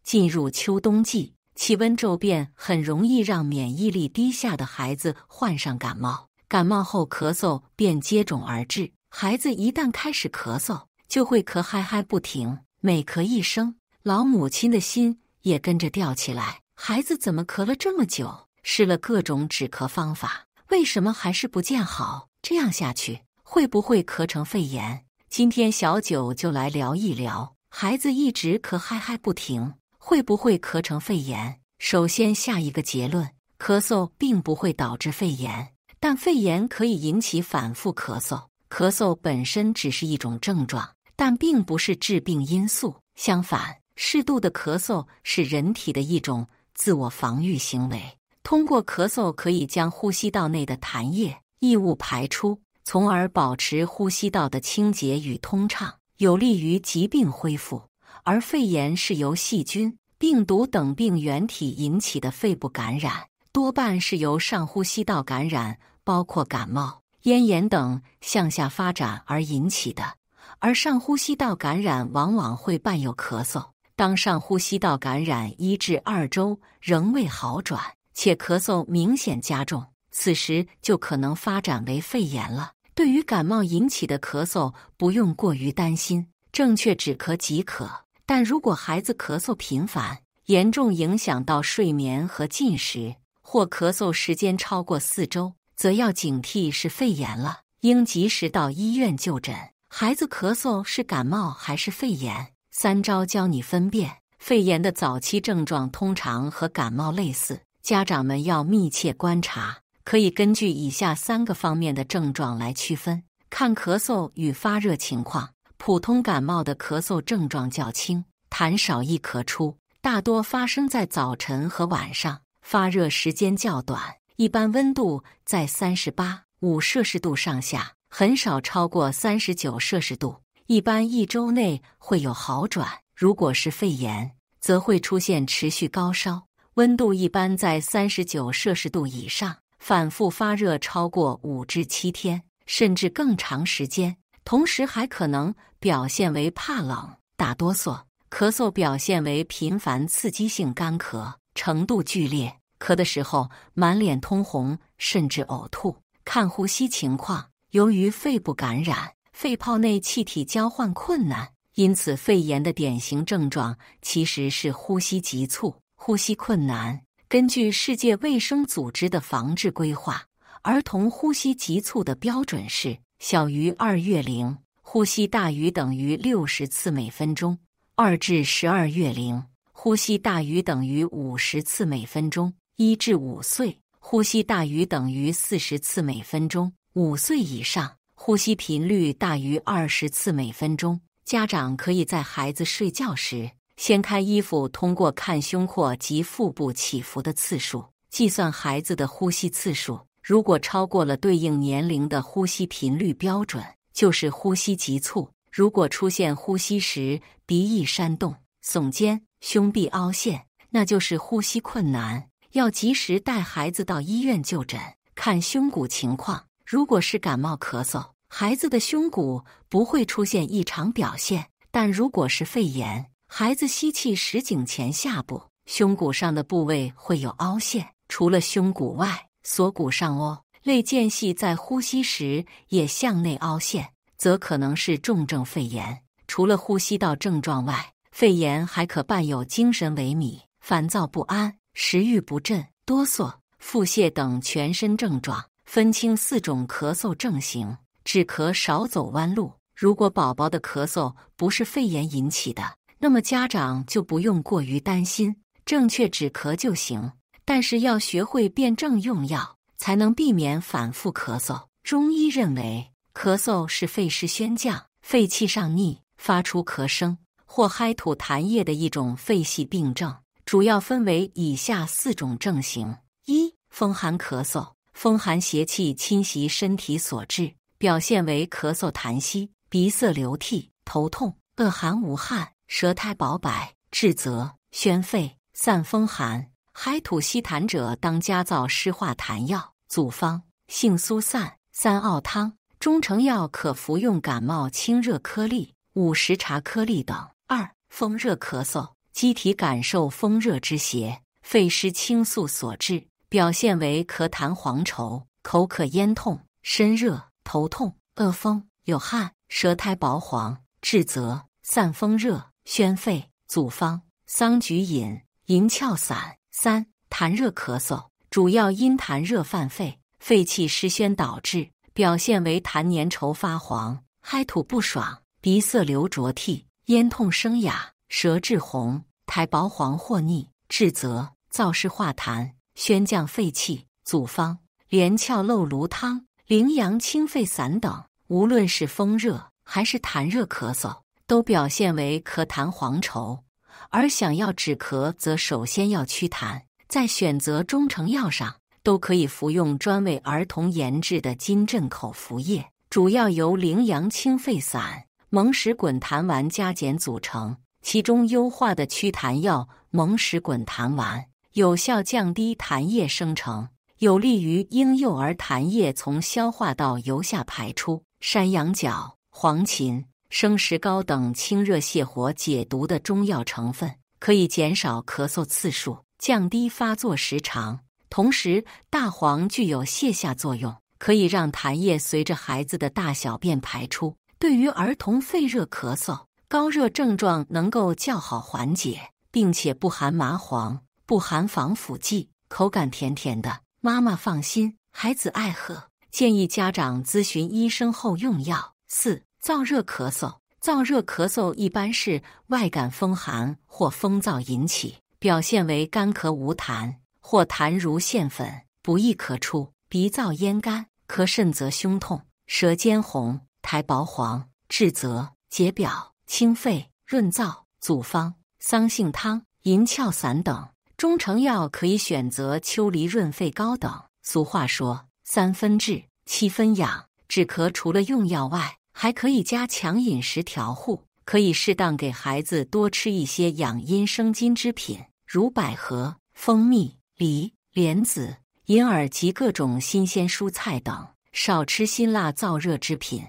进入秋冬季，气温骤变很容易让免疫力低下的孩子患上感冒，感冒后咳嗽便接踵而至。孩子一旦开始咳嗽，就会咳嗨嗨不停，每咳一声，老母亲的心也跟着吊起来。孩子怎么咳了这么久？试了各种止咳方法，为什么还是不见好？这样下去，会不会咳成肺炎？今天小九就来聊一聊，孩子一直咳嗨嗨不停，会不会咳成肺炎？首先下一个结论，咳嗽并不会导致肺炎，但肺炎可以引起反复咳嗽。咳嗽本身只是一种症状，但并不是致病因素。相反，适度的咳嗽是人体的一种自我防御行为。通过咳嗽可以将呼吸道内的痰液、异物排出，从而保持呼吸道的清洁与通畅，有利于疾病恢复。而肺炎是由细菌、病毒等病原体引起的肺部感染，多半是由上呼吸道感染，包括感冒、咽炎等向下发展而引起的。而上呼吸道感染往往会伴有咳嗽，当上呼吸道感染1至2周仍未好转，且咳嗽明显加重，此时就可能发展为肺炎了。对于感冒引起的咳嗽，不用过于担心，正确止咳即可。但如果孩子咳嗽频繁，严重影响到睡眠和进食，或咳嗽时间超过4周，则要警惕是肺炎了，应及时到医院就诊。孩子咳嗽是感冒还是肺炎？3招教你分辨。肺炎的早期症状通常和感冒类似，家长们要密切观察，可以根据以下3个方面的症状来区分。看咳嗽与发热情况。普通感冒的咳嗽症状较轻，痰少易咳出，大多发生在早晨和晚上，发热时间较短，一般温度在38.5摄氏度上下，很少超过39摄氏度，一般1周内会有好转。如果是肺炎，则会出现持续高烧，温度一般在39摄氏度以上，反复发热超过5至7天，甚至更长时间。同时还可能表现为怕冷、打哆嗦，咳嗽表现为频繁刺激性干咳，程度剧烈，咳的时候满脸通红，甚至呕吐。看呼吸情况，由于肺部感染，肺泡内气体交换困难，因此肺炎的典型症状其实是呼吸急促、呼吸困难。根据世界卫生组织的防治规划，儿童呼吸急促的标准是小于2月龄，呼吸大于等于60次每分钟；2至12月龄，呼吸大于等于50次每分钟；1至5岁，呼吸大于等于40次每分钟；5岁以上，呼吸频率大于20次每分钟。家长可以在孩子睡觉时掀开衣服，通过看胸廓及腹部起伏的次数，计算孩子的呼吸次数。如果超过了对应年龄的呼吸频率标准，就是呼吸急促。如果出现呼吸时鼻翼扇动、耸肩、胸壁凹陷，那就是呼吸困难，要及时带孩子到医院就诊。看胸骨情况，如果是感冒咳嗽，孩子的胸骨不会出现异常表现，但如果是肺炎，孩子吸气时颈前下部、胸骨上的部位会有凹陷，除了胸骨外，锁骨上肋间隙在呼吸时也向内凹陷，则可能是重症肺炎。除了呼吸道症状外，肺炎还可伴有精神萎靡、烦躁不安、食欲不振、哆嗦、腹泻等全身症状。分清4种咳嗽症型，止咳少走弯路。如果宝宝的咳嗽不是肺炎引起的，那么家长就不用过于担心，正确止咳就行。但是要学会辩证用药，才能避免反复咳嗽。中医认为，咳嗽是肺湿宣降、肺气上逆，发出咳声或嗨吐痰液的一种肺系病症，主要分为以下4种症型。1. 风寒咳嗽，风寒邪气侵袭身体所致，表现为咳嗽痰稀、鼻塞流涕、头痛、恶寒无汗、舌苔薄白、滞泽、宣肺、散风寒。嗨吐吸痰者当加造湿化痰药。组方：杏苏散、3奥汤。中成药可服用感冒清热颗粒、5时茶颗粒等。2. 风热咳嗽，机体感受风热之邪，肺湿清肃所致，表现为咳痰黄稠、口渴咽痛、身热、头痛、恶风、有汗、舌苔薄黄、质泽、散风热、宣肺。组方：桑菊饮、银翘散。3. 痰热咳嗽主要因痰热犯肺，肺气失宣导致，表现为痰粘稠发黄、嗨吐不爽、鼻塞流浊涕、咽痛声哑、舌质红、苔薄黄或腻、质泽、燥湿化痰，宣降肺气。组方：连翘漏芦汤、羚羊清肺散等。无论是风热还是痰热咳嗽，都表现为咳痰黄稠，而想要止咳，则首先要祛痰。在选择中成药上，都可以服用专为儿童研制的金镇口服液，主要由羚羊清肺散、蒙石滚痰丸加减组成。其中优化的祛痰药蒙石滚痰丸，有效降低痰液生成，有利于婴幼儿痰液从消化道由下排出。山羊角、黄芩、生石膏等清热泻火解毒的中药成分，可以减少咳嗽次数，降低发作时长。同时，大黄具有泻下作用，可以让痰液随着孩子的大小便排出，对于儿童肺热咳嗽、高热症状能够较好缓解，并且不含麻黄，不含防腐剂，口感甜甜的，妈妈放心，孩子爱喝。建议家长咨询医生后用药。4. 燥热咳嗽。燥热咳嗽一般是外感风寒或风燥引起，表现为干咳无痰，或痰如线粉，不易咳出，鼻燥咽干，咳甚则胸痛，舌尖红，苔薄黄，质泽，解表，清肺，润燥。组方：桑杏汤、银翘散等。中成药可以选择秋梨润肺膏等。俗话说3分治7分养，止咳除了用药外，还可以加强饮食调护，可以适当给孩子多吃一些养阴生津之品，如百合、蜂蜜、梨、莲子、银耳及各种新鲜蔬菜等，少吃辛辣燥热之品。